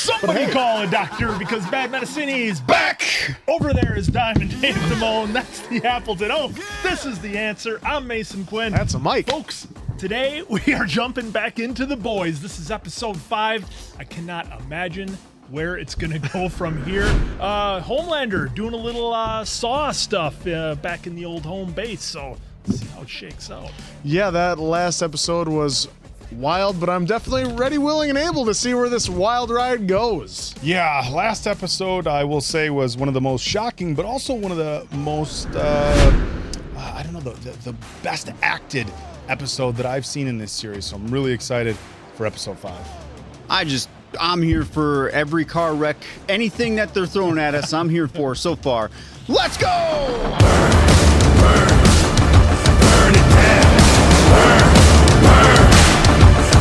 Somebody call a doctor because bad medicine is back. Over there is Diamond Dave Damone. That's the Appleton Oak. This is The Answer. I'm Mason Quinn. That's a mic. Folks, today we are jumping back into The Boys. This is episode 5. I cannot imagine where it's going to go from here. Homelander doing a little Saw stuff back in the old home base. So let's see how it shakes out. Yeah, that last episode was wild, but I'm definitely ready, willing, and able to see where this wild ride goes. Yeah, last episode I will say was one of the most shocking, but also one of the most, I don't know, the best acted episode that I've seen in this series. So I'm really excited for episode 5. I'm here for every car wreck, anything that they're throwing at us, I'm here for so far. Let's go! Burn it down!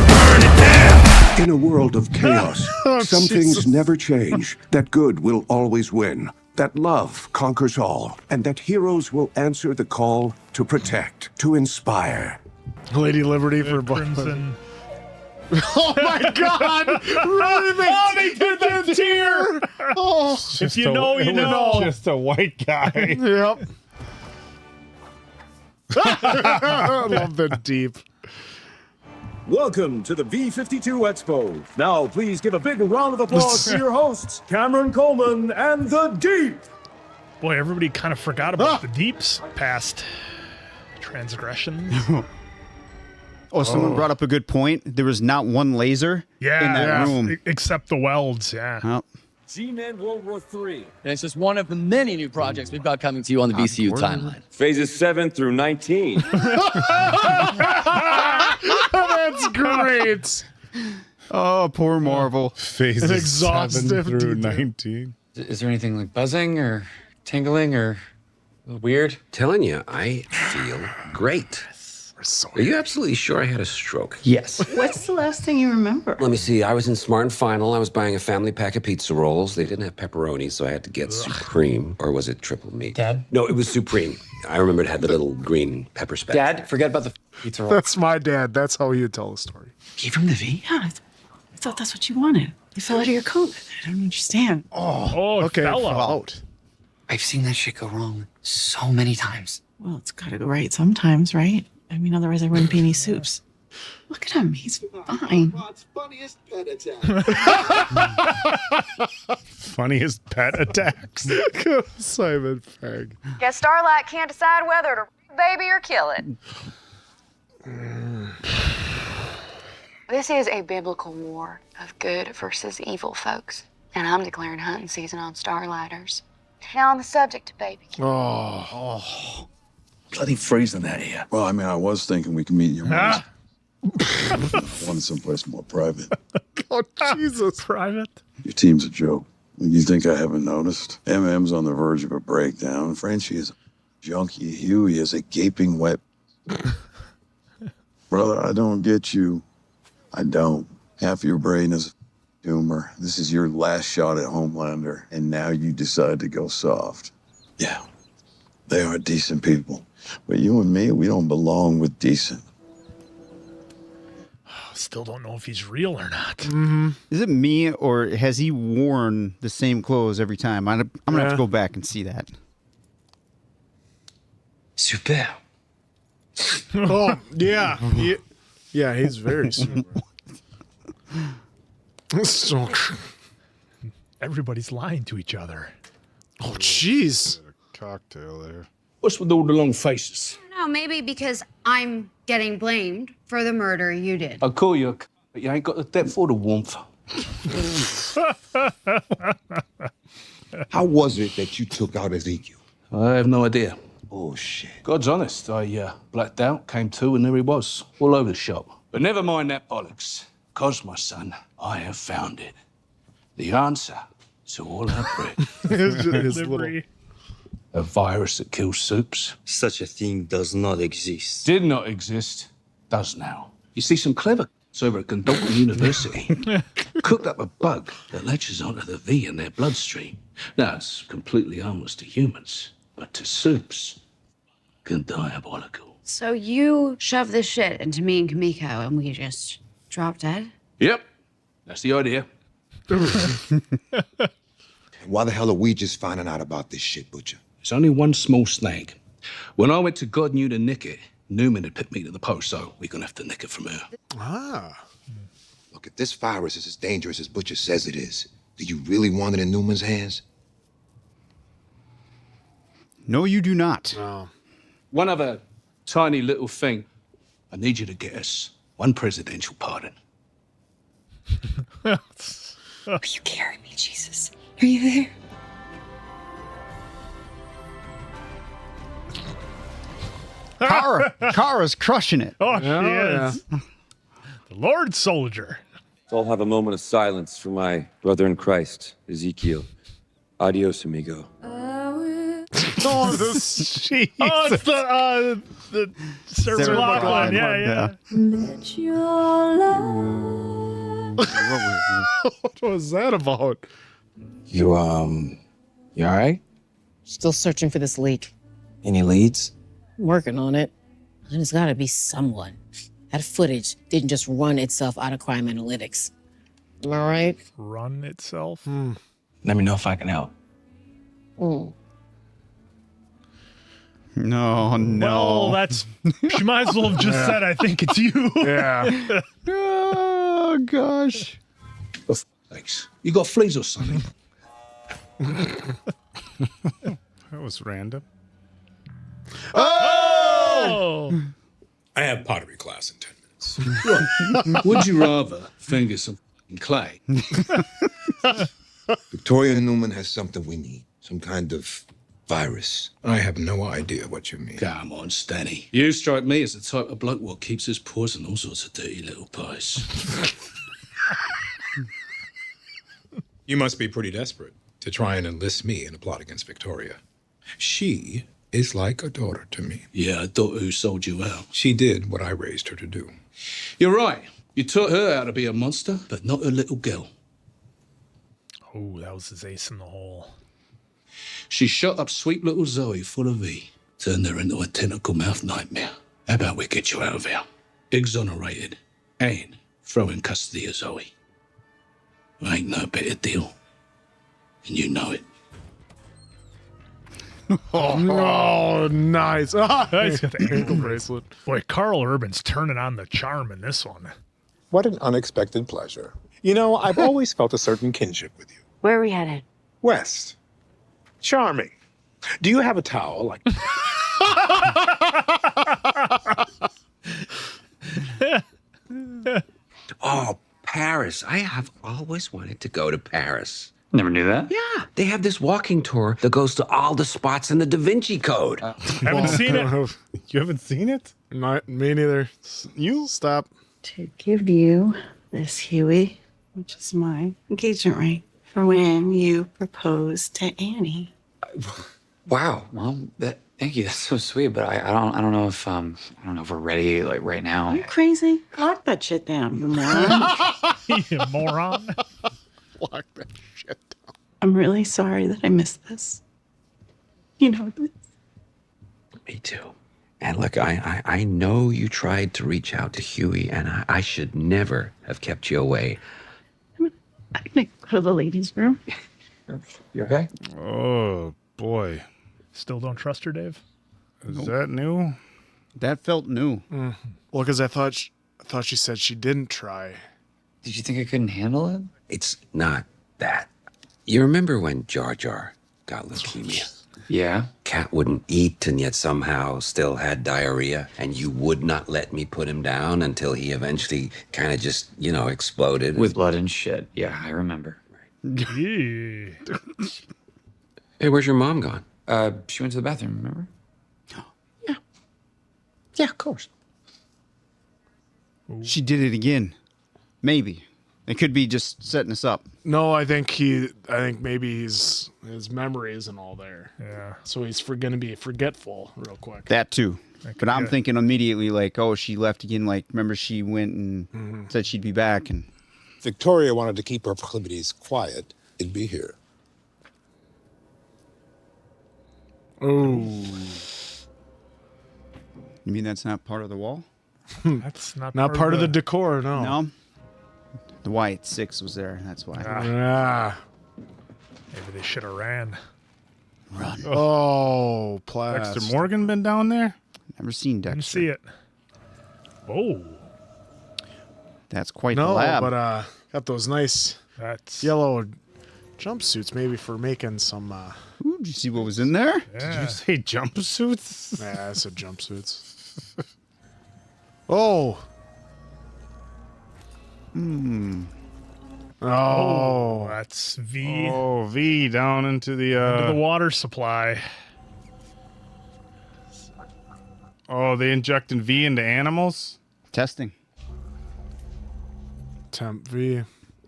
Burn it down! In a world of chaos, some things never change, that good will always win, that love conquers all, and that heroes will answer the call to protect, to inspire. Lady Liberty for Crimson. Oh my God! Really? They did that tear! Oh, If you know, you know. Just a white guy. yep. I love the deep. Welcome to the B-52 Expo. Now, please give a big round of applause to your hosts, Cameron Coleman and the Deep. Boy, everybody kind of forgot about the Deep's past transgressions. Someone brought up a good point. There was not one laser in that room. Except the welds, yeah. Oh. G-Men World War III. And it's just one of the many new projects we've got coming to you on the VCU timeline. Phases 7 through 19. That's great. Oh, poor Marvel. Phases An exhaustive 7 through detail. 19. Is there anything like buzzing or tingling or weird? Telling you, I feel great. Are you absolutely sure I had a stroke? Yes. What's the last thing you remember? Let me see. I was in Smart and Final. I was buying a family pack of pizza rolls. They didn't have pepperoni, so I had to get Supreme. Or was it triple meat? Dad? No, it was Supreme. I remember it had the little green pepper speck. Dad, forget about the pizza roll. That's my dad. That's how he would tell the story. Gave him the V? Yeah, I thought that's what you wanted. You fell out of your coat. I don't understand. Oh, it Okay, fell out. out. I've seen that shit go wrong so many times. Well, it's got to go right sometimes, right? I mean, otherwise I wouldn't be any soups. Look at him. He's fine. Funniest pet attacks. Simon Pegg. Guess Starlight can't decide whether to baby or kill it. This is a biblical war of good versus evil, folks. And I'm declaring hunting season on Starlighters. Now on the subject of baby killing. Oh. Bloody freezing out here. Well, I mean, I was thinking we could meet your mom. Wanted someplace more private. Oh, Jesus. Private. Your team's a joke. You think I haven't noticed? MM's on the verge of a breakdown. Frenchie is a junkie. Huey is a gaping wet. Brother, I don't get you. I don't. Half your brain is humor. This is your last shot at Homelander, and now you decide to go soft. Yeah, they are decent people. But you and me, we don't belong with decent. Still don't know if he's real or not. Is it me, or has he worn the same clothes every time? I'm going to have to go back and see that. Super. Oh, yeah. Yeah, he's very super. So, Everybody's lying to each other. oh, jeez. Cocktail there. What's with all the long faces? No, maybe because I'm getting blamed for the murder you did. I'll call you a but you ain't got the depth or the warmth. How was it that you took out Ezekiel? I have no idea. Bullshit. God's honest, I blacked out, came to, and there he was, all over the shop. But never mind that bollocks, because, my son, I have found it. The answer to all our prayers. His little... Delivery. A virus that kills soups. Such a thing does not exist. Did not exist, does now. You see, some clever over at Conducting University cooked up a bug that latches onto the V in their bloodstream. Now, it's completely harmless to humans, but to soups, diabolical. So you shoved this shit into me and Kamiko and we just dropped dead? Yep, that's the idea. Why the hell are we just finding out about this shit, Butcher? There's only one small snag. When I went to God knew to nick it, Newman had put me to the post, so we're gonna have to nick it from her. Ah. Look, if this virus is as dangerous as Butcher says it is, do you really want it in Newman's hands? No, you do not. No. One other tiny little thing. I need you to get us one presidential pardon. Will you carry me, Jesus? Are you there? Kara's crushing it. Oh, she is. The Lord Soldier. Let's all have a moment of silence for my brother in Christ, Ezekiel. Adios, amigo. Oh, jeez. Oh, it's the Sir Sarah McLachlan. McLachlan, Yeah. What was that about? You all right? Still searching for this leak. Any leads? Working on it. And it's gotta be someone. That footage didn't just run itself out of crime analytics. Am I right? Run itself. Let me know if I can help. No. Well, that's. She might as well have just said, "I think it's you." Yeah. Oh gosh. Thanks. You got fleas or something? That was random. Oh! I have pottery class in 10 minutes. Would you rather finger some clay? Victoria Newman has something we need. Some kind of virus. I have no idea what you mean. Come on, Stanny. You strike me as the type of bloke what keeps his paws in all sorts of dirty little pies. You must be pretty desperate to try and enlist me in a plot against Victoria. She is like a daughter to me. Yeah, a daughter who sold you out. She did what I raised her to do. You're right. You taught her how to be a monster, but not a little girl. Oh, that was his ace in the hole. She shot up sweet little Zoe full of V, turned her into a tentacle mouth nightmare. How about we get you out of here? Exonerated, and throw in custody of Zoe. Ain't no better deal. And you know it. Oh, nice. He's got the ankle bracelet. Boy, Karl Urban's turning on the charm in this one. What an unexpected pleasure. You know, I've always felt a certain kinship with you. Where are we headed? West. Charming. Do you have a towel like... Oh, Paris. I have always wanted to go to Paris. Never knew that. Yeah, they have this walking tour that goes to all the spots in the Da Vinci Code. Haven't seen it. You haven't seen it? Not me neither. You stop. To give you this Huey, which is my engagement ring, for when you proposed to Annie. Wow, Mom. Thank you. That's so sweet. But I don't know if I don't know if we're ready like right now. Are you crazy? Lock that shit down, you moron. You moron. Lock that shit down. I'm really sorry that I missed this. You know this. Me too. And look, I know you tried to reach out to Huey, and I should never have kept you away. I'm gonna go to the ladies' room. You okay? Oh, boy. Still don't trust her, Dave? Is that new? That felt new. Well, because I thought she said she didn't try. Did you think I couldn't handle it? It's not that. You remember when Jar Jar got leukemia? Yeah. Cat wouldn't eat and yet somehow still had diarrhea, and you would not let me put him down until he eventually kind of just, exploded. With blood and shit. Yeah, I remember. Yeah. Hey, where's your mom gone? She went to the bathroom, remember? Yeah, of course. She did it again. Maybe. It could be just setting us up. No, I think maybe his memory isn't all there. Yeah. So he's gonna be forgetful real quick. That too. But I'm good. thinking immediately like, oh, she left again. Like, remember she went and said she'd be back. And Victoria wanted to keep her proclivities quiet. It'd be here. Oh. you mean that's not part of the wall? That's not Not part of the decor, no. No. The white 6 was there. That's why. Maybe they should have ran. Run. Oh, Plast. Dexter Morgan been down there? Never seen Dexter. Didn't see it. Oh. That's quite the lab. But got those nice yellow jumpsuits maybe for making some... Ooh, did you see what was in there? Did you say jumpsuits? Yeah, I said jumpsuits. Oh. Oh, that's V. Oh, V down into the water supply. Oh, they injecting V into animals? Testing. Temp V.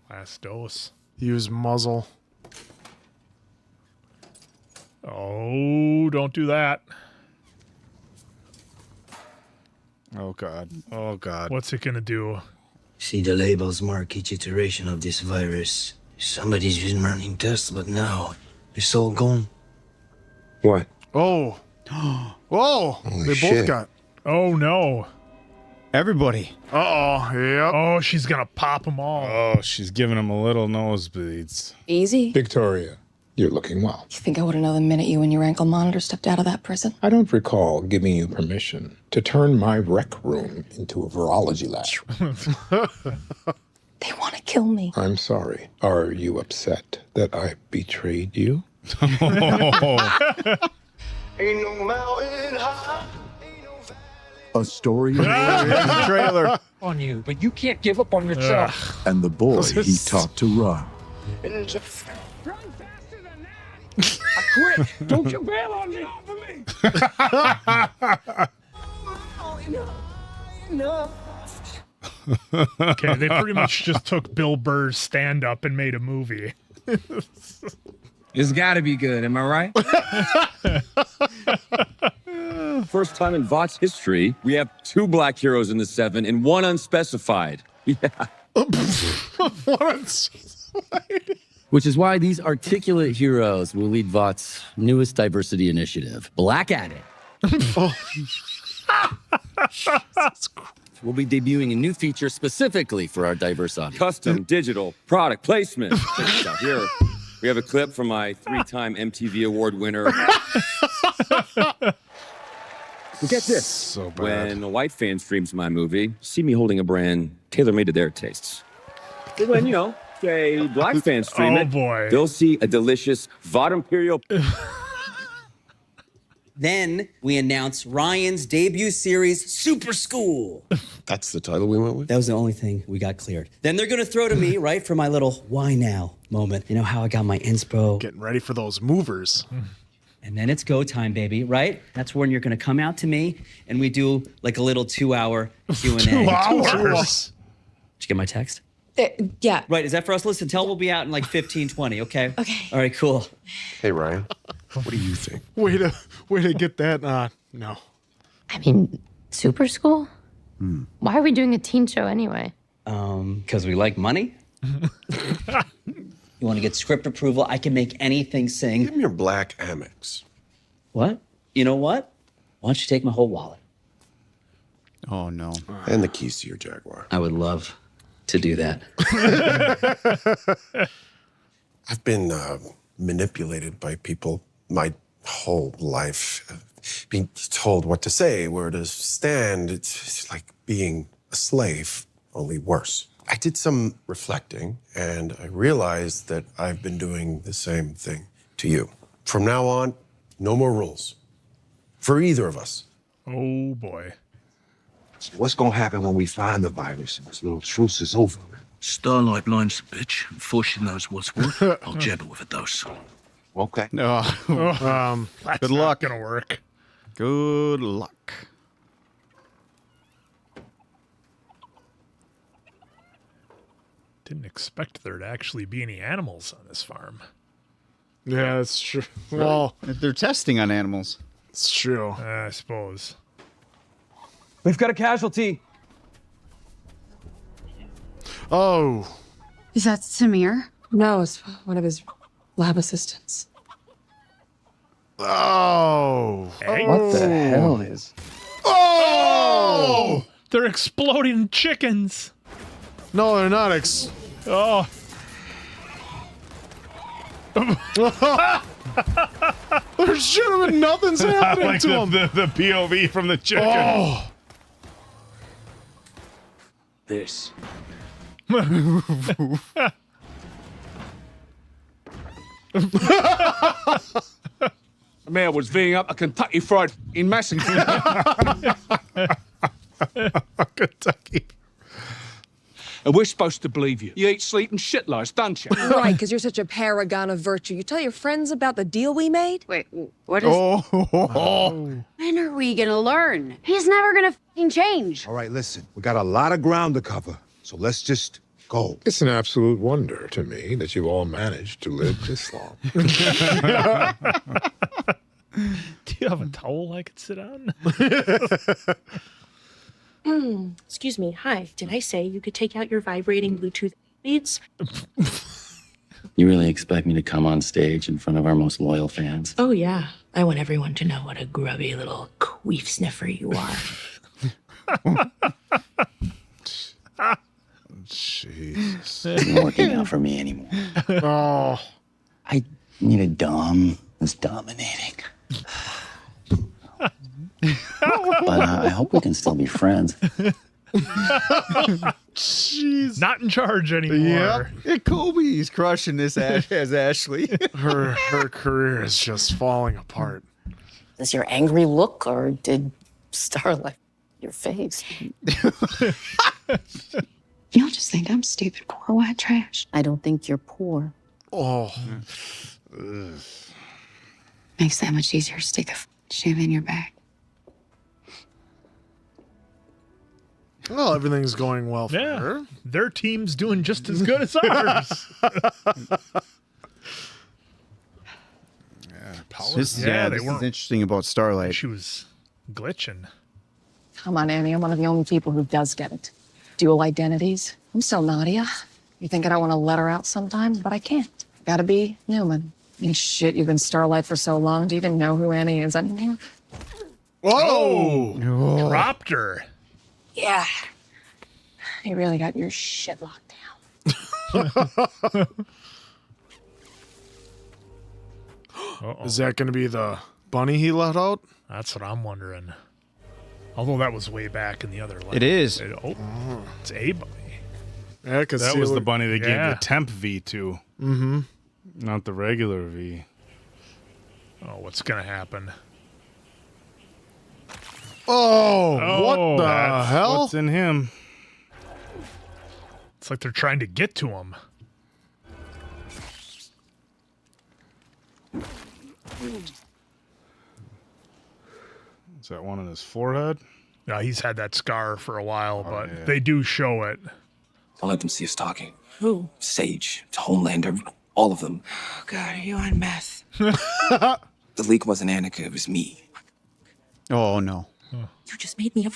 Last dose. Use muzzle. Oh, don't do that. Oh, God. Oh, God. What's it going to do? See, the labels mark each iteration of this virus. Somebody's been running tests, but now it's all gone. What? Oh. Whoa. Holy they shit. both got... Oh, no. Everybody. Uh-oh. Yep. Oh, she's going to pop them all. Oh, she's giving him a little nosebleeds. Easy. Victoria, you're looking well. You think I would have known the minute you and your ankle monitor stepped out of that prison? I don't recall giving you permission to turn my rec room into a virology lab. They want to kill me. I'm sorry. Are you upset that I betrayed you? Ain't no mountain high. A story trailer on you, but you can't give up on yourself. and the boy he taught to run. Run faster than that. I quit. Don't you bail on me. Okay, they pretty much just took Bill Burr's stand-up and made a movie. It's got to be good, am I right? First time in VOT's history, we have 2 black heroes in the 7 and 1 unspecified. Yeah. Which is why these articulate heroes will lead VOT's newest diversity initiative, Black at It. We'll be debuting a new feature specifically for our diverse audience. Custom digital product placement. Check this out. Here, we have a clip from my 3-time MTV Award winner. Get this. So bad. When a white fan streams my movie, see me holding a brand tailor-made to their tastes. But when, a black fan stream it, boy. they'll see a delicious VOT Imperial... Then we announced Ryan's debut series, Super School. That's the title we went with? That was the only thing we got cleared. Then they're gonna throw to me, right, for my little why now moment. You know how I got my inspo. Getting ready for those movers. And then it's go time, baby, right? That's when you're gonna come out to me and we do like a little 2-hour Q&A. 2 hours? Did you get my text? Yeah. Right, is that for us? Listen, tell we'll be out in like 15, 20, okay? Okay. All right, cool. Hey, Ryan. What do you think? Way to get that. No. I mean, Super School? Why are we doing a teen show anyway? Because we like money. You want to get script approval? I can make anything sing. Give me your black Amex. What? You know what? Why don't you take my whole wallet? Oh, no. And the keys to your Jaguar. I would love to do that. I've been manipulated by people my whole life. Being told what to say, where to stand. It's like being a slave, only worse. I did some reflecting, and I realized that I've been doing the same thing to you. From now on, no more rules. For either of us. Oh, boy. What's gonna happen when we find the virus and this little truce is over? Starlight blinds the bitch. Before she knows what's what, I'll jab her with a dose. Okay. No. That's Good luck. Not gonna work. Good luck. Didn't expect there to actually be any animals on this farm. Yeah, that's true. Well, they're testing on animals. It's true. I suppose. We've got a casualty. Oh. Is that Samir? No, it's one of his lab assistants. Oh. What the hell is? Oh! They're exploding chickens. No, they're not. Oh. There should have been nothing's happening like to him. The POV from the chicken. Oh. This. The man was Ving up a Kentucky Fried in massacre. Kentucky. And we're supposed to believe you. You eat, sleep, and shit lies, don't you? Right, because you're such a paragon of virtue. You tell your friends about the deal we made? Wait, what is... When are we gonna learn? He's never gonna fucking change. All right, listen. We got a lot of ground to cover, so let's just go. It's an absolute wonder to me that you've all managed to live this long. Do you have a towel I could sit on? Excuse me. Hi. Did I say you could take out your vibrating Bluetooth beads? You really expect me to come on stage in front of our most loyal fans? Oh, yeah. I want everyone to know what a grubby little queef sniffer you are. Jesus. It's not working out for me anymore. Oh. I need a dom who's dominating. But I hope we can still be friends. Jeez. Not in charge anymore. Yep. Yeah, Colby's crushing this as Ashley. Her career is just falling apart. Is this your angry look, or did Starr like your face? Y'all just think I'm stupid, poor white trash. I don't think you're poor. Oh. Makes that much easier to stick a shiv in your back. Well, everything's going well for her. Their team's doing just as good as ours. This is interesting about Starlight. She was glitching. Come on, Annie. I'm one of the only people who does get it. Dual identities. I'm still Nadia. You think I don't want to let her out sometimes, but I can't. Gotta be Newman. I mean, shit, you've been Starlight for so long. Do you even know who Annie is anymore? Whoa! Dropped her. Yeah. You really got your shit locked Is that going to be the bunny he let out? That's what I'm wondering. Although that was way back in the other line. It is. It's a bunny. Yeah, because that was the bunny they gave the temp V to. Mm-hmm. Not the regular V. Oh, what's going to happen? Oh, what the hell? What's in him? It's like they're trying to get to him. Is that one on his forehead? No, he's had that scar for a while, but they do show it. Don't let them see us talking. Who? Sage, Homelander, all of them. Oh, God, are you on meth? The leak wasn't Annika, it was me. Oh, no. You just made me a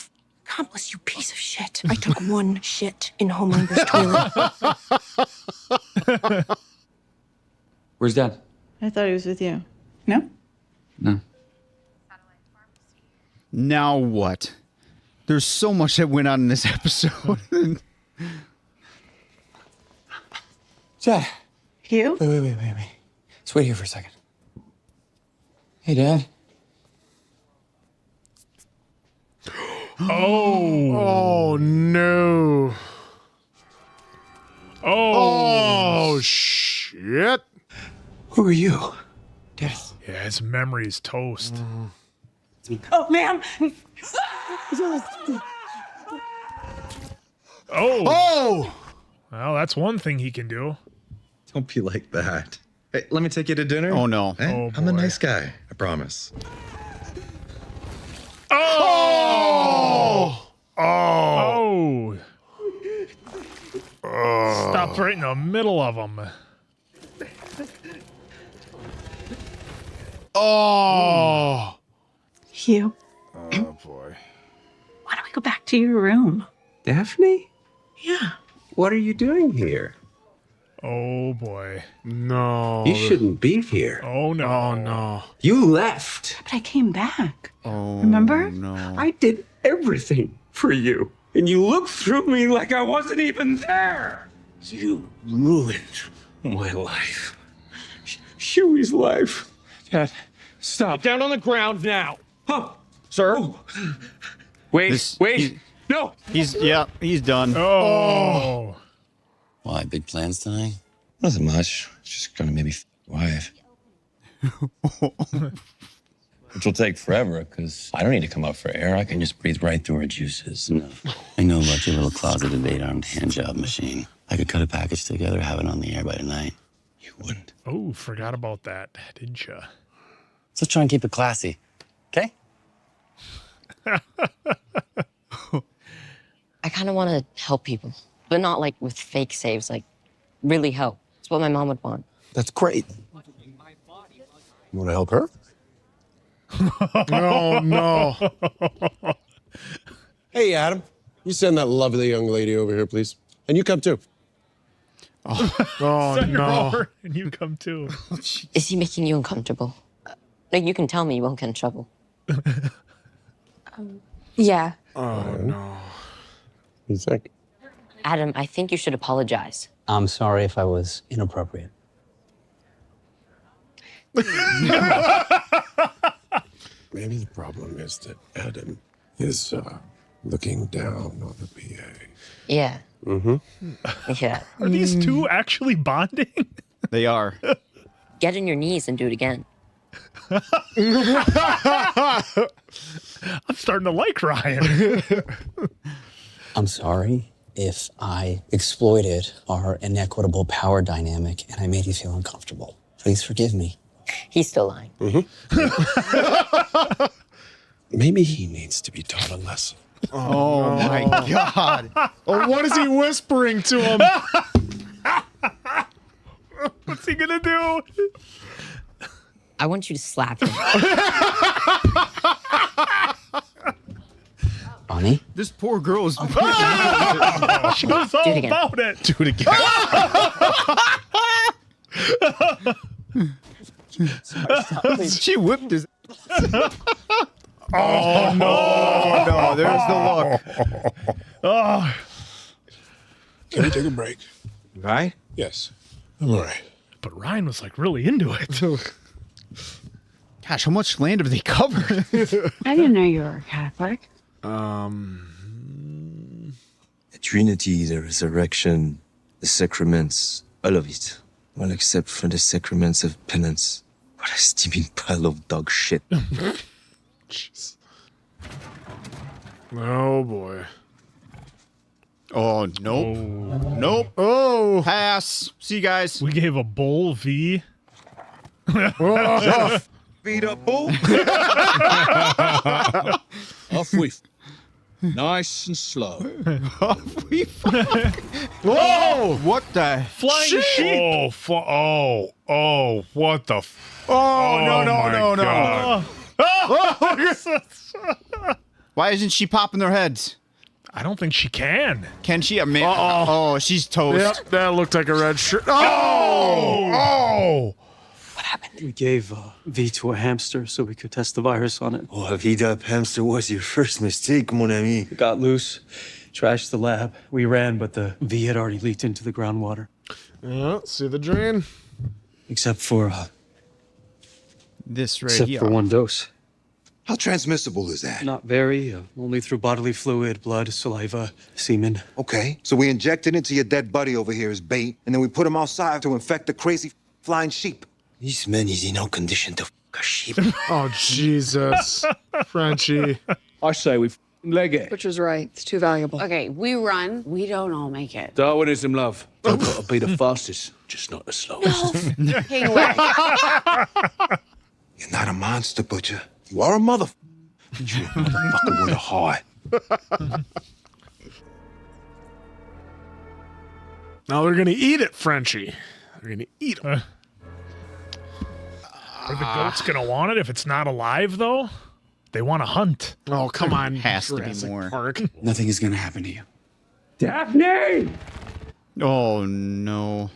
accomplice, you piece of shit. I took one shit in Homelander's toilet. Where's Dad? I thought he was with you. No? No. Now what? There's so much that went on in this episode. Dad. Hugh? Wait. Let's wait here for a second. Hey, Dad. Oh no. Oh shit. Who are you? Dad. Yeah, his memory's toast. Oh, ma'am. Oh. Well, that's one thing he can do. Don't be like that. Hey, let me take you to dinner. Oh, no. Eh? Oh, I'm a boy. nice guy, I promise. Oh! Oh! Stopped right in the middle of them. Oh! Hugh, Oh, boy. why don't we go back to your room? Daphne? Yeah. What are you doing here? Oh, boy. No. You shouldn't be here. Oh, no. Oh no. You left. But I came back. Oh, Remember? no. I did everything for you. And you looked through me like I wasn't even there. You ruined my life. Huey's life. Dad, stop. Get down on the ground now. Huh. Sir? Oh. Wait. No. He's done. Oh. Why, big plans tonight? Nothing much. Just gonna maybe wife. Which will take forever, because I don't need to come up for air. I can just breathe right through her juices. No. I know about your little closeted 8-armed handjob machine. I could cut a package together, have it on the air by tonight. You wouldn't. Oh, forgot about that, didn't you? So try and keep it classy, okay? I kind of want to help people, but not like with fake saves, like really help. It's what my mom would want. That's great. You want to help her? Oh, no. Hey, Adam, you send that lovely young lady over here, please. And you come too. Oh, Send her no. over and you come too. Is he making you uncomfortable? Like, you can tell me you won't get in trouble. Yeah. Oh, no. You think? Adam, I think you should apologize. I'm sorry if I was inappropriate. Maybe the problem is that Adam is looking down on the PA. Yeah. Mm-hmm. Yeah. Are these two actually bonding? They are. Get on your knees and do it again. I'm starting to like Ryan. I'm sorry if I exploited our inequitable power dynamic and I made you feel uncomfortable. Please forgive me. He's still lying. Mm-hmm. Maybe he needs to be taught a lesson. Oh, my God. Oh, what is he whispering to him? What's he gonna do? I want you to slap him. Bonnie? This poor girl is. She was all Do it again. about it. Do it again. She whipped his. Oh, no. No, there's the look. Oh. Can we take a break? Right? Yes. I'm all right. But Ryan was like really into it. Gosh, how much land have they covered? I didn't know you were a Catholic. The Trinity, the resurrection, the sacraments, all of it. Well, except for the sacraments of penance. What a steaming pile of dog shit. Jeez. Oh, boy. Oh, nope. Nope. Oh. Pass. See you guys. We gave a bull V. Beat up bull. Off we. Nice and slow. Whoa! What the? Flying sheep. Oh, what the Oh, no. God. Why isn't she popping their heads? I don't think she can. Can she? Oh, she's toast. Yep, that looked like a red shirt. Oh! We gave V to a hamster so we could test the virus on it. Oh, Vida hamster was your first mistake, mon ami. It got loose, trashed the lab. We ran, but the V had already leaked into the groundwater. Yeah, see the drain? Except for this right here. for one dose. How transmissible is that? Not very. Only through bodily fluid, blood, saliva, semen. Okay, so we inject it into your dead buddy over here as bait, and then we put him outside to infect the crazy flying sheep. This man is in no condition to a sheep. Oh, Jesus. Frenchie. I say we leg it. Butcher's right. It's too valuable. Okay, we run. We don't all make it. Darwinism, love. I've got to be the fastest, just not the slowest. Heyward. You're not a monster, Butcher. You are a mother. You're a motherfucker with a heart. Now they're going to eat it, Frenchie. They're going to eat it. Are the goats gonna want it if it's not alive though? They want to hunt. Oh, come on. Has to be Jurassic more. Park. Nothing is going to happen to you. Daphne! Oh, no.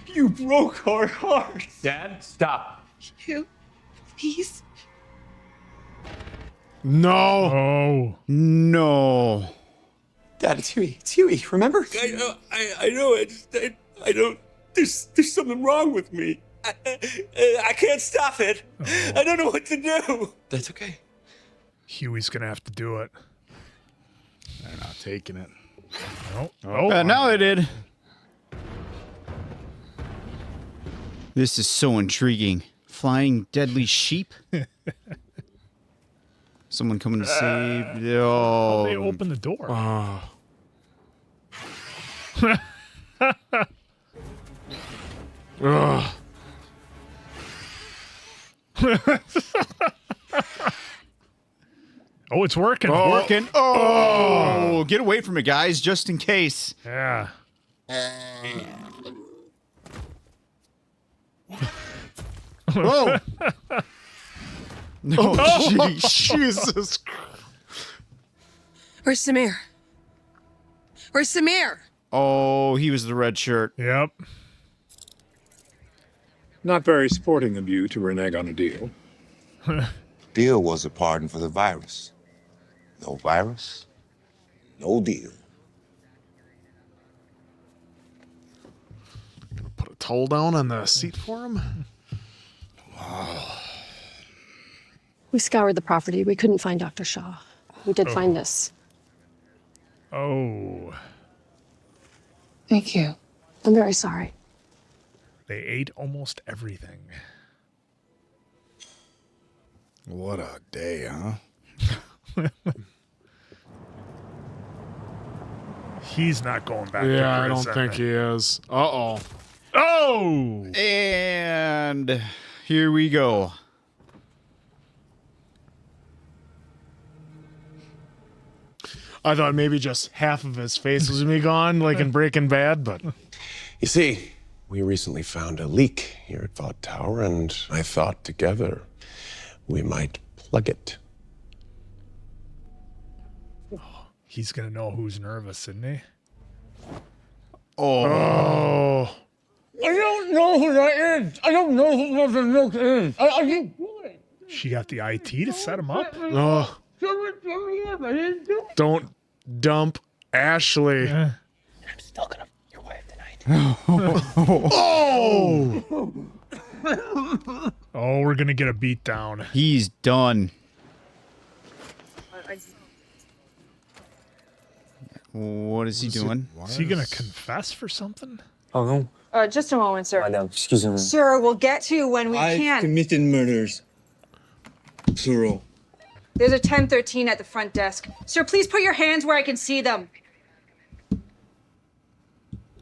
You broke our hearts. Dad, stop. You, please. No. Oh. No. Dad, it's Huey. It's Huey, remember? I know. I don't. There's something wrong with me. I can't stop it. I don't know what to do. That's okay. Huey's gonna have to do it. They're not taking it. Nope. Now they did. This is so intriguing. Flying deadly sheep? Someone coming to save... Oh. They open the door. Ugh. Oh, it's working. Working. Oh, get away from it, guys, just in case. Yeah. Whoa. No, Oh, Jesus. Where's Samir? Where's Samir? Oh, he was the red shirt. Yep. Not very sporting of you to renege on a deal. Deal was a pardon for the virus. No virus, no deal. Gonna put a towel down on the seat for him. We scoured the property. We couldn't find Dr. Shaw. We did find this. Oh. Thank you. I'm very sorry. They ate almost everything. What a day, huh? He's not going back to Yeah, I don't prison. think he is. Uh-oh. Oh! And here we go. I thought maybe just half of his face was gonna be gone, like in Breaking Bad, but... You see, we recently found a leak here at Vought Tower, and I thought together we might plug it. He's going to know who's nervous, isn't he? Oh. I don't know who that is. I don't know who Mother Milk is. I didn't do it. She got the IT to set him up? Oh. Someone tell me up. I didn't do it. Don't dump Ashley. I'm still gonna f your wife tonight. Oh! Oh, we're going to get a beat down. He's done. What is he doing? Is he going to confess for something? Oh, no. Just a moment, sir. Madam, excuse me. Sir, we'll get to you when we can. committed murders. Plural. There's a 1013 at the front desk. Sir, please put your hands where I can see them.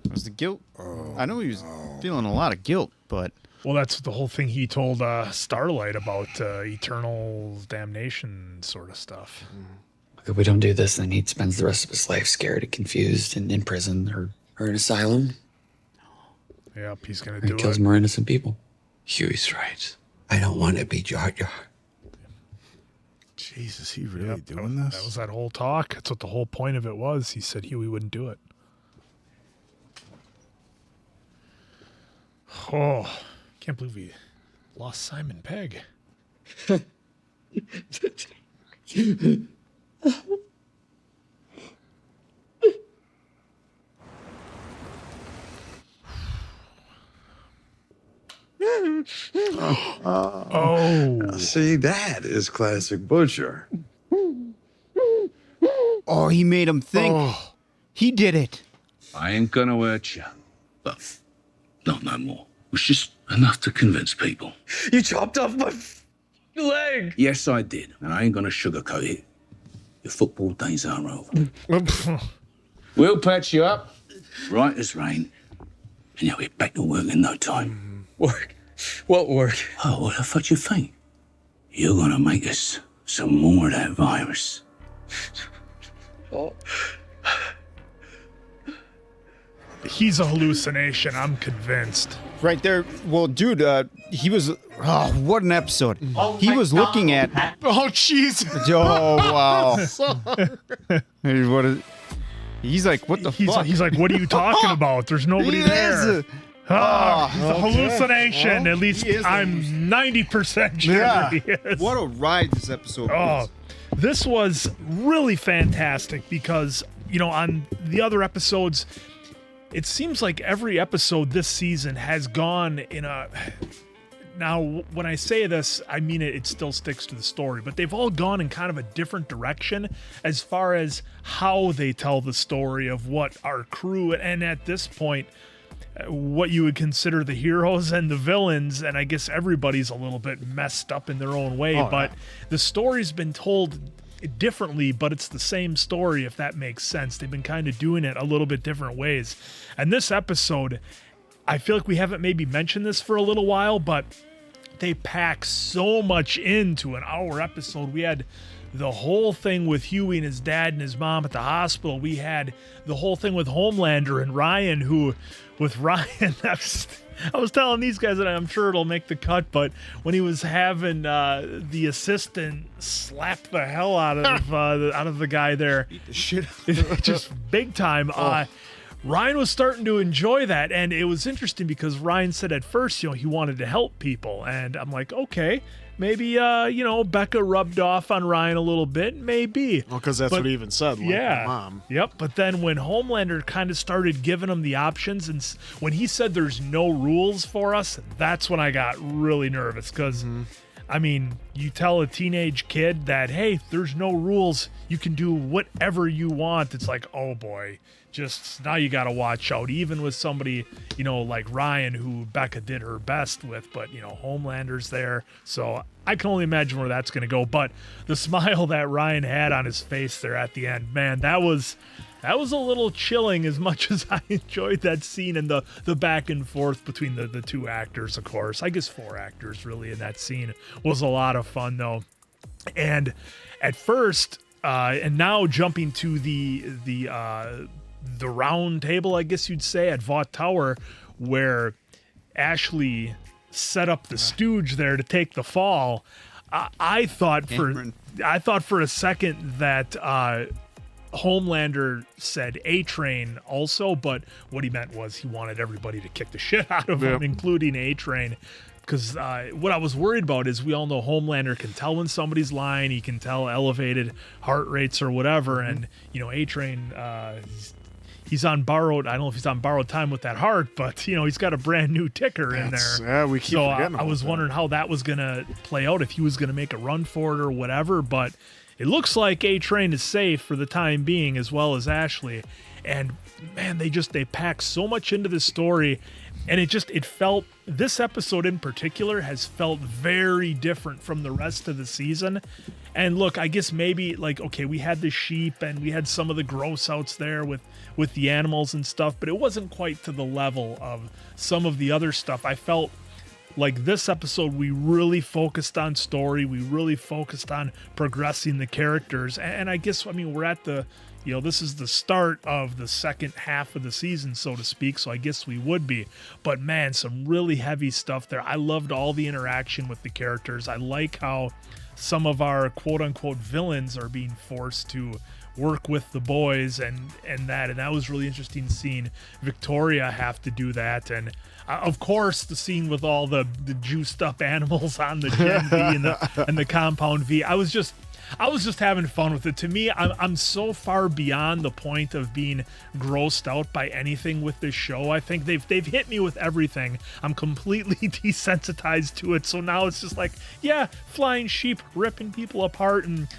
Was the guilt? I know he was feeling a lot of guilt, but... Well, that's the whole thing he told Starlight about eternal damnation sort of stuff. If we don't do this, then he spends the rest of his life scared and confused and in prison or in an asylum. Yep, he's going to He do kills it. more innocent people. Huey's right. I don't want to be Jar Jar. Jesus, he really doing That this? was that whole talk. That's what the whole point of it was. He said Huey wouldn't do it. Oh, can't believe we lost Simon Pegg. Oh. See, that is classic Butcher. Oh, he made him think. He did it. I ain't gonna hurt you, but not no more. It was just enough to convince people. You chopped off my leg. Yes, I did, and I ain't gonna sugarcoat it. Your football days are over. We'll patch you up, right as rain, and you'll be back to work in no time. Work? What work? Oh, well, what you think? You're gonna make us some more of that virus. Oh. He's a hallucination. I'm convinced. Right there. Well, dude, he was... Oh, what an episode. He was looking at... Oh, jeez. Oh, wow. Sorry. Hey, what is... He's like, what the fuck? He's like, what are you talking about? There's nobody He there. is. It's a Okay. hallucination. Well, At least he is I'm 90% sure Yeah. he is. What a ride this episode was. Oh, this was really fantastic because on the other episodes, it seems like every episode this season has gone in a... Now, when I say this, I mean it still sticks to the story, but they've all gone in kind of a different direction as far as how they tell the story of what our crew, and at this point, what you would consider the heroes and the villains, and I guess everybody's a little bit messed up in their own way, but the story's been told differently, but it's the same story, if that makes sense. They've been kind of doing it a little bit different ways. And this episode, I feel like we haven't maybe mentioned this for a little while, but they pack so much into an hour episode. We had the whole thing with Huey and his dad and his mom at the hospital. We had the whole thing with Homelander and Ryan, who, with Ryan, I was telling these guys that I'm sure it'll make the cut, but when he was having the assistant slap the hell out of the guy there, beat the shit just big time. Ryan was starting to enjoy that, and it was interesting because Ryan said at first, he wanted to help people, and I'm like, okay, maybe Becca rubbed off on Ryan a little bit, maybe. Well, because that's what he even said, like yeah, mom. Yep. But then when Homelander kind of started giving him the options, and when he said there's no rules for us, that's when I got really nervous because. I mean, you tell a teenage kid that, hey, there's no rules. You can do whatever you want. It's like, oh boy, just now you got to watch out. Even with somebody, like Ryan, who Becca did her best with, but, Homelander's there. So I can only imagine where that's going to go. But the smile that Ryan had on his face there at the end, man, that was a little chilling as much as I enjoyed that scene and the back and forth between the two actors, of course. I guess 4 actors really in that scene was a lot of fun though. And at first, and now jumping to the round table, I guess you'd say, at Vought Tower, where Ashley set up the stooge there to take the fall. I thought for a second that Homelander said A-Train also, but what he meant was he wanted everybody to kick the shit out of him, including A-Train. Because what I was worried about is we all know Homelander can tell when somebody's lying. He can tell elevated heart rates or whatever. And, A-Train, he's on borrowed, I don't know if he's on borrowed time with that heart, but, he's got a brand new ticker in there. Yeah, we keep forgetting I was wondering how that was going to play out, if he was going to make a run for it or whatever, but it looks like A-Train is safe for the time being, as well as Ashley. And man, they pack so much into this story, and it felt, this episode in particular has felt very different from the rest of the season. And look, I guess maybe okay, we had the sheep and we had some of the gross outs there with the animals and stuff, but it wasn't quite to the level of some of the other stuff. I felt like this episode, we really focused on story. We really focused on progressing the characters. And I guess, we're at this is the start of the second half of the season, so to speak. So I guess we would be. But man, some really heavy stuff there. I loved all the interaction with the characters. I like how some of our quote unquote villains are being forced to work with the boys and that was really interesting seeing Victoria have to do that. And of course the scene with all the juiced up animals on the Gen V and the Compound V. I was just having fun with it. To me, I'm so far beyond the point of being grossed out by anything with this show. I think they've hit me with everything. I'm completely desensitized to it. So now it's just like, yeah, flying sheep ripping people apart and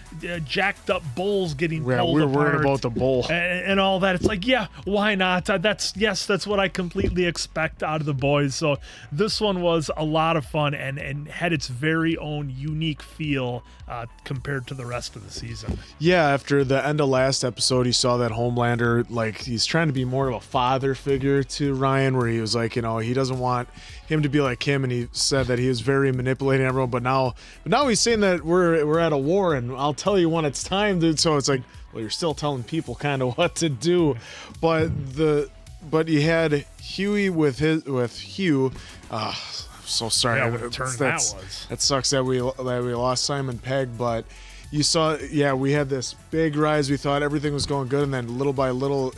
jacked up bulls getting pulled apart. We're worried about the bull and all that. It's like, yeah, why not? That's what I completely expect out of the boys. So this one was a lot of fun and had its very own unique feel compared to the rest of the season. Yeah, after the end of last episode, you saw that Homelander, he's trying to be more of a father figure to Ryan, where he was like, he doesn't want him to be like him, and he said that he was very manipulating everyone, but now he's saying that we're at a war, and I'll tell you when it's time, dude. So it's like, well, you're still telling people kind of what to do. But you had Huey with Hugh. So sorry. Yeah, what a turn that was. That sucks that we lost Simon Pegg, but you saw, we had this big rise. We thought everything was going good, and then little by little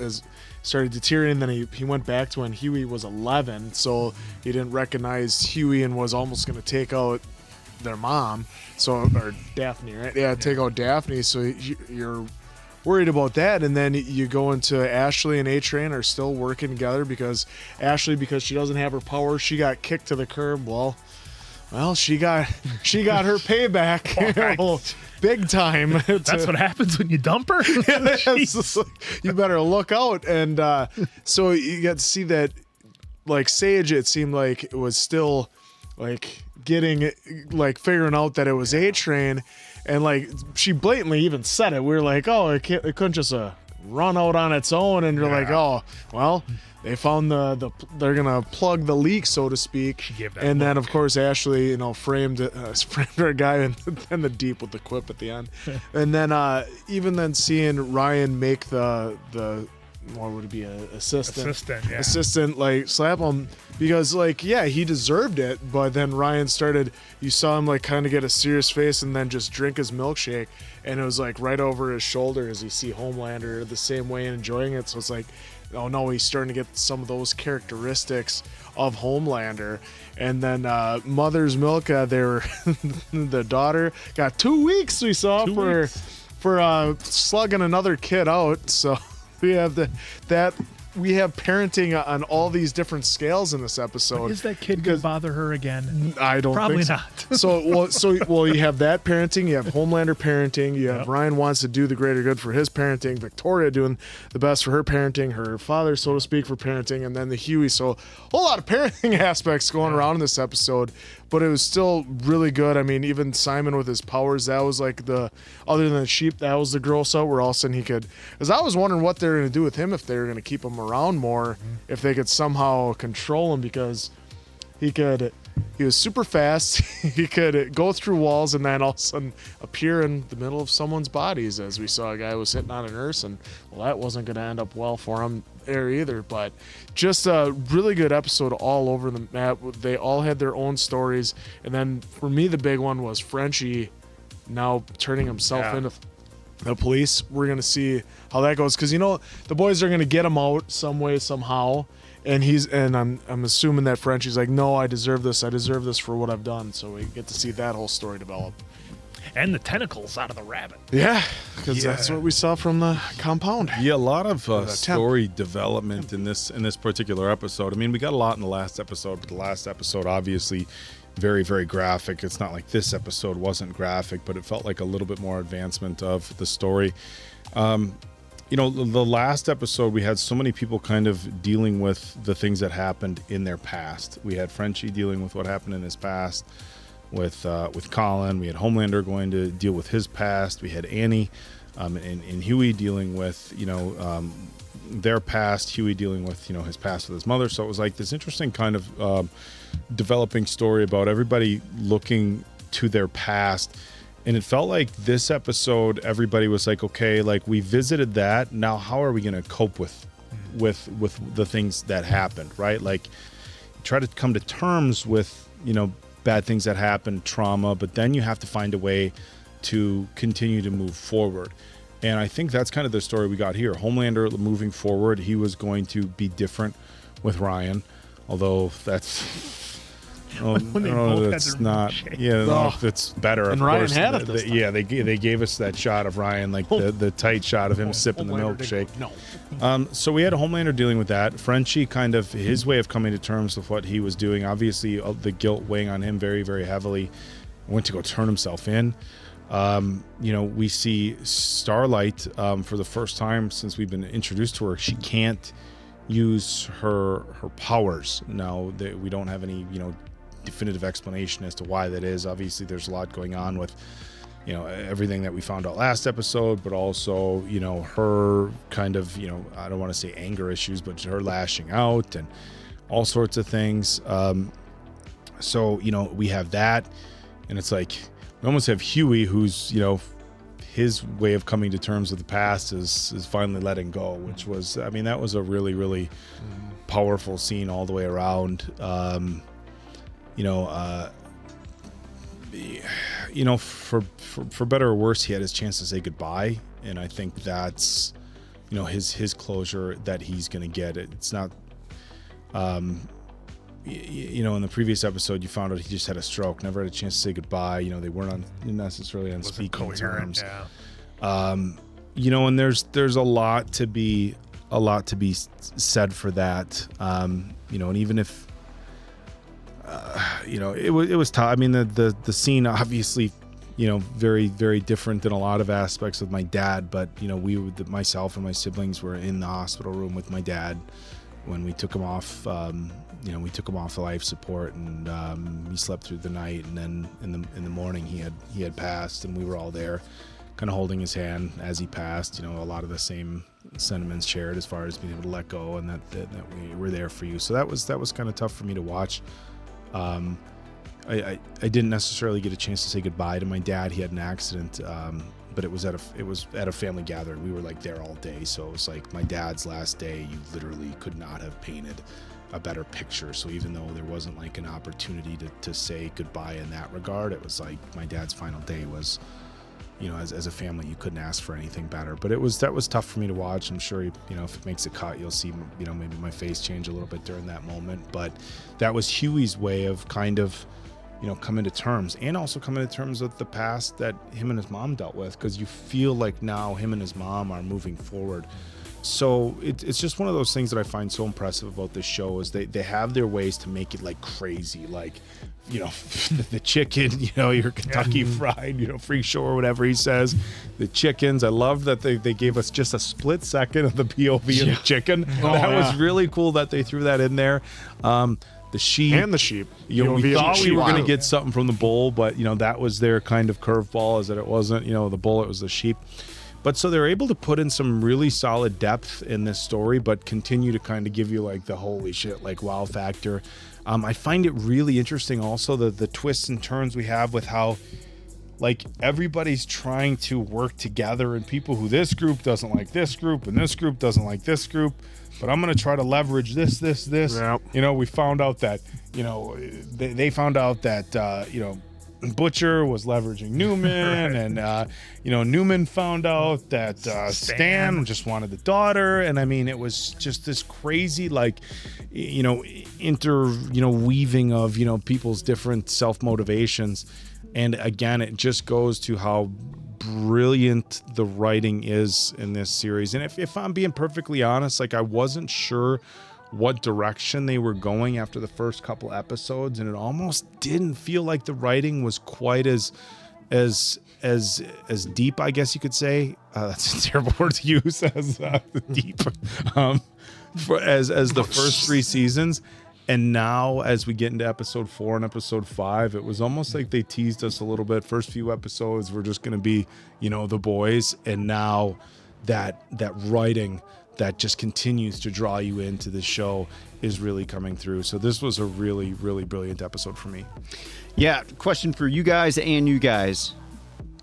started deteriorating. Then he went back to when Huey was 11, so he didn't recognize Huey and was almost going to take out their mom, or Daphne, right? Yeah, take out Daphne. So you're worried about that. And then you go into Ashley and A-Train are still working together because Ashley, because she doesn't have her power, she got kicked to the curb. Well, she got her payback. Big time. That's what happens when you dump her. You better look out. And so you got to see that, like, Sage, it seemed like it was still like getting, like, figuring out that it was A-Train, and like she blatantly even said it. We were like, oh, it couldn't just run out on its own. And you're like, oh, well, they found they're gonna plug the leak, so to speak. And then, of course, Ashley, framed her guy in the deep with the quip at the end. And then even then seeing Ryan make the what would it be, assistant, like, slap him, because, like, yeah, he deserved it, but then Ryan started, you saw him, like, kind of get a serious face and then just drink his milkshake, and it was like right over his shoulder as you see Homelander the same way and enjoying it. So it's like, oh no, he's starting to get some of those characteristics of Homelander. And then Mother's Milk, the daughter got 2 weeks, we saw, for slugging another kid out. So we have we have parenting on all these different scales in this episode. But is that kid gonna bother her again? I don't Probably think so. not. So you have that parenting, you have Homelander parenting, you have Ryan wants to do the greater good for his parenting, Victoria doing the best for her parenting, her father, so to speak, for parenting, and then the Huey. So a whole lot of parenting aspects going around in this episode, but it was still really good. I mean, even Simon with his powers, that was like other than the sheep, that was the gross out where all of a sudden he could, because I was wondering what they were going to do with him, if they were going to keep him around more, if they could somehow control him, because he was super fast. He could go through walls and then all of a sudden appear in the middle of someone's bodies, as we saw a guy was hitting on a nurse, and well, that wasn't going to end up well for him there either. But just a really good episode all over the map. They all had their own stories, and then for me the big one was Frenchie now turning himself into the police. We're going to see how that goes, because the boys are going to get him out some way somehow. And I'm assuming that Frenchie's like, no, I deserve this for what I've done. So we get to see that whole story develop. And the tentacles out of the rabbit. Yeah, because that's what we saw from the compound. Yeah, a lot of story development in this particular episode. I mean, we got a lot in the last episode, but the last eepisode obviously very, very graphic. It's not like this episode wasn't graphic, but it felt like a little bit more advancement of the story. The last episode, we had so many people kind of dealing with the things that happened in their past. We had Frenchie dealing with what happened in his past with Colin. We had Homelander going to deal with his past. We had Annie and Huey dealing with, their past. Huey dealing with, his past with his mother. So it was like this interesting kind of developing story about everybody looking to their past. And it felt like this episode, everybody was like, okay, like we visited that. Now, how are we going to cope with the things that happened, right? Like try to come to terms with, bad things that happened, trauma, but then you have to find a way to continue to move forward. And I think that's kind of the story we got here. Homelander moving forward, he was going to be different with Ryan, although that's... it's better. And Ryan had it this time. They gave us that shot of Ryan, like the tight shot of him sipping the milkshake. So we had a Homelander dealing with that. Frenchie, kind of his way of coming to terms with what he was doing. Obviously, the guilt weighing on him very, very heavily. Went to go turn himself in. We see Starlight for the first time since we've been introduced to her. She can't use her powers now. We don't have any definitive explanation as to why that is. Obviously there's a lot going on with everything that we found out last episode, but also her kind of I don't want to say anger issues, but her lashing out and all sorts of things. So we have that, and it's like we almost have Huey, who's his way of coming to terms with the past is finally letting go, which was, I mean, that was a really, really powerful scene all the way around. For better or worse, he had his chance to say goodbye, and I think that's his closure that he's going to get. It's not in the previous episode you found out he just had a stroke, never had a chance to say goodbye. They weren't necessarily on speaking terms. and there's a lot to be said for that. And even if it was tough. I mean, the scene obviously, very, very different in a lot of aspects with my dad, but myself and my siblings were in the hospital room with my dad when we took him off. We took him off the life support, and he slept through the night, and then in the morning he had passed, and we were all there, kind of holding his hand as he passed. A lot of the same sentiments shared as far as being able to let go, and that we were there for you. So that was kind of tough for me to watch. I didn't necessarily get a chance to say goodbye to my dad. He had an accident, but it was at a family gathering. We were like there all day, so it was like my dad's last day. You literally could not have painted a better picture. So even though there wasn't like an opportunity to say goodbye in that regard, it was like my dad's final day was, as a family, you couldn't ask for anything better. But that was tough for me to watch. I'm sure, if it makes a cut, you'll see, maybe my face change a little bit during that moment. But that was Huey's way of kind of, coming to terms, and also coming to terms with the past that him and his mom dealt with, because you feel like now him and his mom are moving forward. So it's just one of those things that I find so impressive about this show is they have their ways to make it like crazy, like, the chicken, your Kentucky fried, freak show or whatever he says, the chickens. I love that they gave us just a split second of the POV of the chicken. Was really cool that they threw that in there. The sheep. And the sheep. We thought we were going to get something from the bull, but, that was their kind of curveball, is that it wasn't, the bull, it was the sheep. But so they're able to put in some really solid depth in this story, but continue to kind of give you like the holy shit, like wow factor. I find it really interesting also the twists and turns we have with how like everybody's trying to work together, and people who this group doesn't like this group and this group doesn't like this group, but I'm going to try to leverage this. Yep. We found out that, they found out that, Butcher was leveraging Newman, and Newman found out that Stan just wanted the daughter, and I mean it was just this crazy weaving of people's different self motivations, and again it just goes to how brilliant the writing is in this series. And if I'm being perfectly honest, like I wasn't sure what direction they were going after the first couple episodes, and it almost didn't feel like the writing was quite as deep, I guess you could say. That's a terrible word to use, as deep as the first three seasons. And now as we get into episode 4 and episode 5, it was almost like they teased us a little bit. First few episodes were just going to be the boys, and now that writing that just continues to draw you into the show is really coming through. So this was a really, really brilliant episode for me. Yeah, question for you guys and you guys.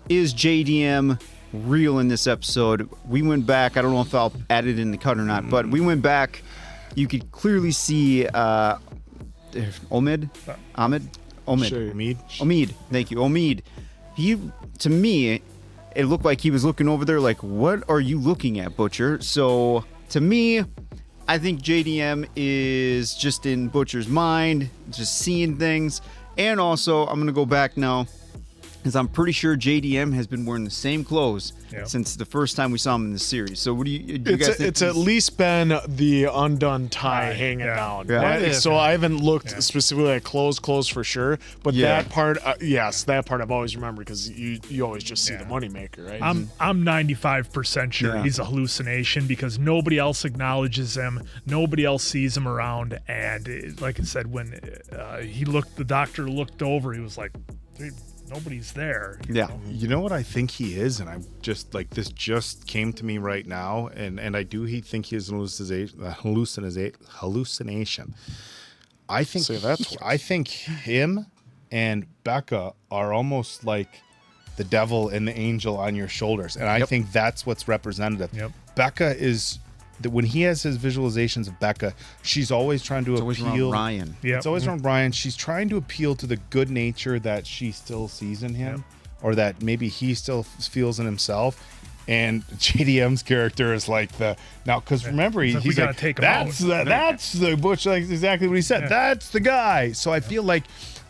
Is JDM real in this episode? We went back, I don't know if I'll add it in the cut or not, but we went back. You could clearly see Omid. Thank you, Omid. He, to me, it looked like he was looking over there like, what are you looking at, Butcher? So to me, I think JDM is just in Butcher's mind, just seeing things. And also, I'm going to go back now, because I'm pretty sure JDM has been wearing the same clothes since the first time we saw him in the series. So what do you guys think? It's at least been the undone tie hanging down. Yeah. So I haven't looked specifically at clothes for sure, but that part, that part I've always remembered, because you always just see the moneymaker, right? I'm 95% sure he's a hallucination, because nobody else acknowledges him, nobody else sees him around, and like I said, when the doctor looked over, he was like, dude, nobody's there. You know what I think he is, and I'm just like, this just came to me right now, and I do think he is an hallucination. I think him and Becca are almost like the devil and the angel on your shoulders, and I think that's what's representative. Becca is when he has his visualizations of Becca, she's always trying to appeal. Always around Ryan. It's always around Ryan. She's trying to appeal to the good nature that she still sees in him, or that maybe he still feels in himself. And JDM's character is like because remember he's like, that's the Butch, like exactly what he said. That's the guy. So I feel like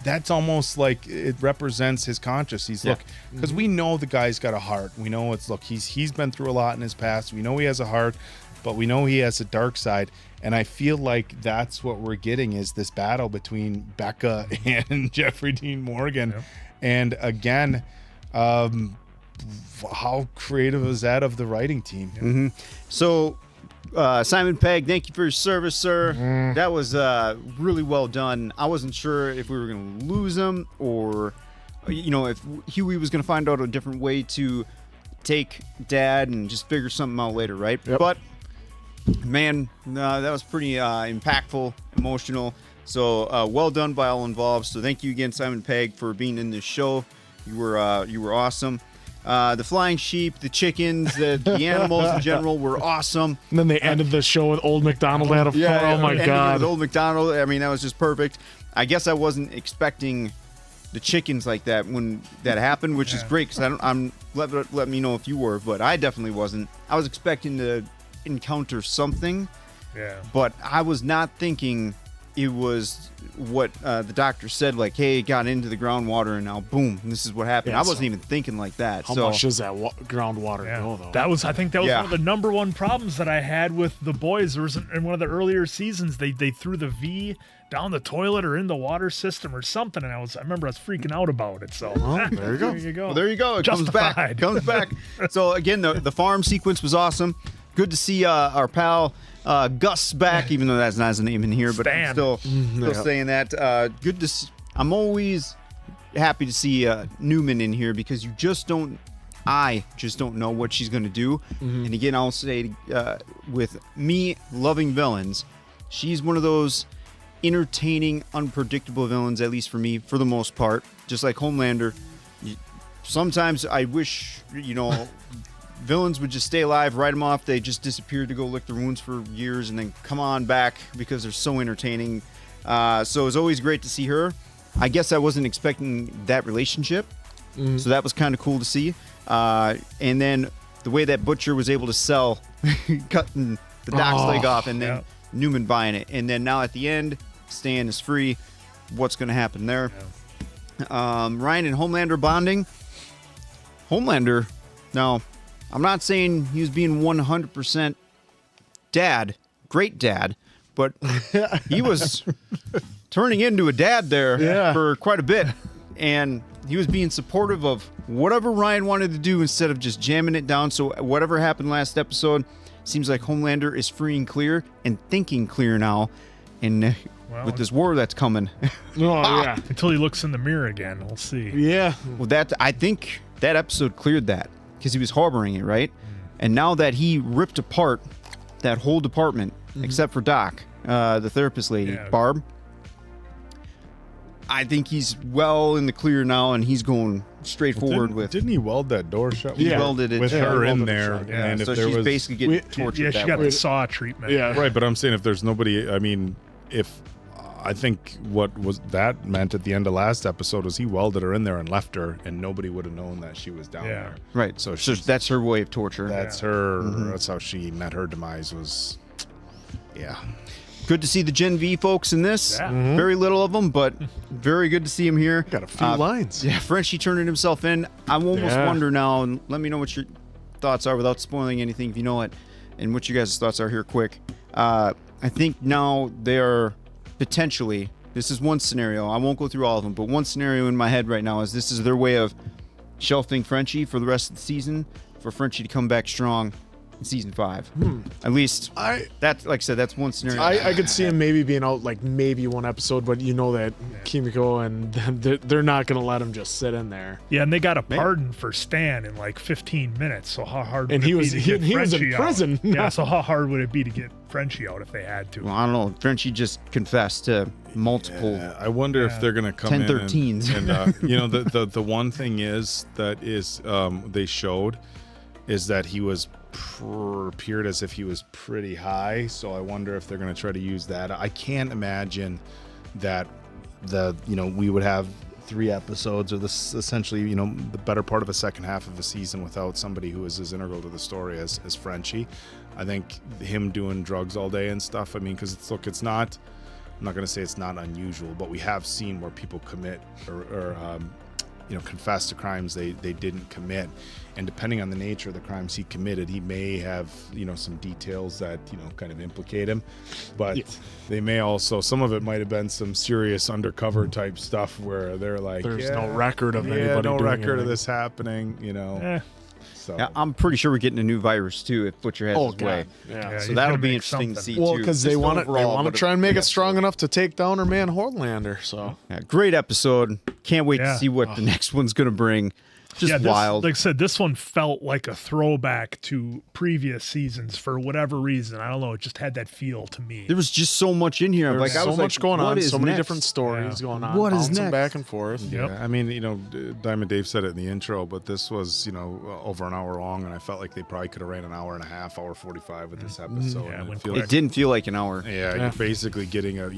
that's almost like it represents his conscience. He's look, because we know the guy's got a heart. We know he's been through a lot in his past. We know he has a heart, but we know he has a dark side. And I feel like that's what we're getting is this battle between Becca and Jeffrey Dean Morgan. Yep. And again, how creative is that of the writing team? Mm-hmm. So, Simon Pegg, thank you for your service, sir. That was really well done. I wasn't sure if we were going to lose him or, if Huey was going to find out a different way to take Dad and just figure something out later, right? Yep. But, man, that was pretty impactful, emotional. So, well done by all involved. So, thank you again, Simon Pegg, for being in this show. You were awesome. The flying sheep, the chickens, the animals in general were awesome. And then they ended the show with Old MacDonald at a farm. Oh my God. With Old MacDonald. I mean, that was just perfect. I guess I wasn't expecting the chickens like that when that happened, which is great because let me know if you were, but I definitely wasn't. I was expecting to encounter something, but I was not thinking it was what the doctor said, like, hey, it got into the groundwater and now boom, this is what happened. I wasn't even thinking like that. How much does that groundwater go, though? I think that was one of the number one problems that I had with the boys. There was in one of the earlier seasons, they threw the V down the toilet or in the water system or something, and I remember I was freaking out about it. So there you go. There you go. Well, there you go. It comes back. So again, the farm sequence was awesome. Good to see our pal Gus back, even though that's not his name in here, but I'm still saying that. Good to see. I'm always happy to see Newman in here because I just don't know what she's going to do. And again, I'll say with me loving villains, she's one of those entertaining, unpredictable villains, at least for me, for the most part. Just like Homelander. Sometimes I wish, villains would just stay alive, write them off. They just disappeared to go lick their wounds for years and then come on back because they're so entertaining. So it was always great to see her. I guess I wasn't expecting that relationship. So that was kind of cool to see. And then the way that Butcher was able to sell cutting the Doc's leg off and then Newman buying it. And then now at the end, Stan is free. What's going to happen there? Ryan and Homelander bonding. Homelander, now, I'm not saying he was being 100% great dad, but he was turning into a dad there for quite a bit. And he was being supportive of whatever Ryan wanted to do instead of just jamming it down. So whatever happened last episode, seems like Homelander is free and clear and thinking clear now. And with this war that's coming. Until he looks in the mirror again. We'll see. Yeah. Well, I think that episode cleared that because he was harboring it, right? And now that he ripped apart that whole department, except for Doc, the therapist lady, Barb, I think he's well in the clear now, and he's going straight forward with. Didn't he weld that door shut? He welded it with her in there, and so if there she's was basically getting tortured. Yeah, she got the saw treatment. Yeah, right. But I'm saying if there's nobody, I mean, if I think what was that meant at the end of last episode was he welded her in there and left her, and nobody would have known that she was down there. Right. So that's her way of torture. That's her. That's how she met her demise. Was good to see the Gen V folks in this. Very little of them, but very good to see him here. Got a few lines. Yeah, Frenchie turning himself in. I almost wonder now, and let me know what your thoughts are without spoiling anything if you know it, and what you guys' thoughts are here quick. I think now they're potentially, this is one scenario, I won't go through all of them, but one scenario in my head right now is this is their way of shelving Frenchie for the rest of the season, for Frenchie to come back strong in season 5. At least that's, like I said, that's one scenario. I could see him maybe being out like maybe one episode, but you know that Kimiko and they're not gonna let him just sit in there. Yeah, and they got a pardon for Stan in like 15 minutes. So how hard? And he was in prison. Yeah, so how hard would it be to get Frenchie out if they had to? Well, I don't know. Frenchie just confessed to multiple. I wonder if they're gonna come 10-13s. And you know, the one thing is that is they showed is that he was appeared as if he was pretty high, so I wonder if they're going to try to use that. I can't imagine that we would have 3 episodes or this essentially the better part of a second half of a season without somebody who is as integral to the story as Frenchie. I think him doing drugs all day and stuff, I mean, because it's not I'm not going to say it's not unusual, but we have seen where people commit or confess to crimes they didn't commit. And depending on the nature of the crimes he committed, he may have, some details that, kind of implicate him. But they may also, some of it might have been some serious undercover type stuff where they're like, there's no record of anybody no doing record of anything. this happening, So. Yeah, I'm pretty sure we're getting a new virus too if Butcher has his way. Yeah. So that'll be interesting to see Well, too. because they Just want overall, to what try and make we it strong enough to take down our man Homelander. So Yeah, great episode. Can't wait to see what the next one's gonna bring. Just wild. Like I said, this one felt like a throwback to previous seasons for whatever reason. I don't know. It just had that feel to me. There was just so much in here. There's I was so much going on, so many different next? stories going on. What is bouncing next? back and forth. Yeah, I mean, Diamond Dave said it in the intro, but this was, over an hour long, and I felt like they probably could have ran an hour and a half, hour 45 with this episode. Yeah, and It didn't feel like an hour. Yeah, you're basically getting a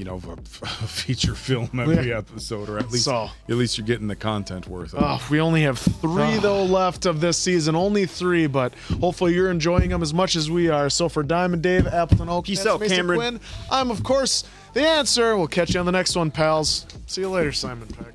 feature film every episode, or at least you're getting the content worth of it. We only have 3 though left of this season, only 3, but hopefully you're enjoying them as much as we are. So for Diamond Dave, Appleton Oak, Peace out, Mason Cameron. Quinn, I'm of course the answer. We'll catch you on the next one, pals. See you later, Simon Peck.